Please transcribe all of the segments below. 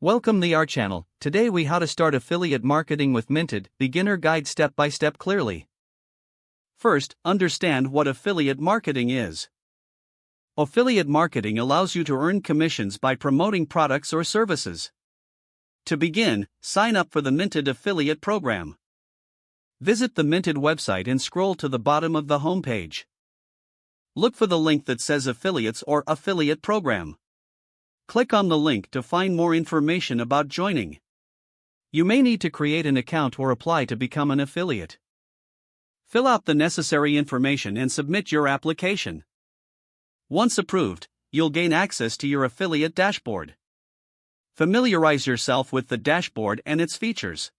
Welcome to our channel. Today we how to start affiliate marketing with Minted, beginner guide step by step clearly. First, understand what affiliate marketing is. Affiliate marketing allows you to earn commissions by promoting products or services. To begin, sign up for the Minted affiliate program. Visit the Minted website and scroll to the bottom of the homepage. Look for the link that says affiliates or affiliate program. Click on the link to find more information about joining. You may need to create an account or apply to become an affiliate. Fill out the necessary information and submit your application. Once approved, you'll gain access to your affiliate dashboard. Familiarize yourself with the dashboard and its features.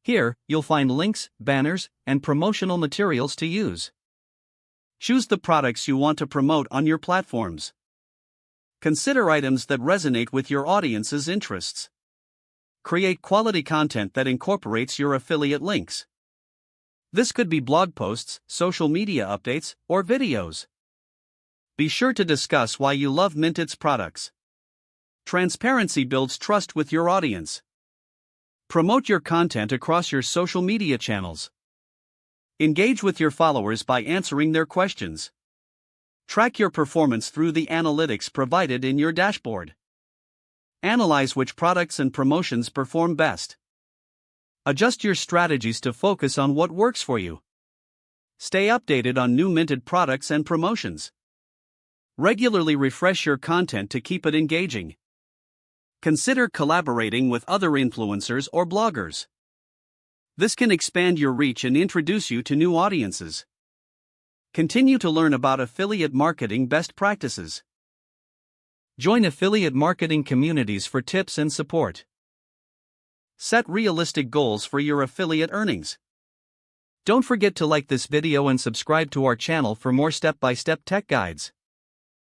Here, you'll find links, banners, and promotional materials to use. Choose the products you want to promote on your platforms. Consider items that resonate with your audience's interests. Create quality content that incorporates your affiliate links. This could be blog posts, social media updates, or videos. Be sure to discuss why you love Minted's products. Transparency builds trust with your audience. Promote your content across your social media channels. Engage with your followers by answering their questions. Track your performance through the analytics provided in your dashboard. Analyze which products and promotions perform best. Adjust your strategies to focus on what works for you. Stay updated on new Minted products and promotions. Regularly refresh your content to keep it engaging. Consider collaborating with other influencers or bloggers. This can expand your reach and introduce you to new audiences. Continue to learn about affiliate marketing best practices. Join affiliate marketing communities for tips and support. Set realistic goals for your affiliate earnings. Don't forget to like this video and subscribe to our channel for more step-by-step tech guides.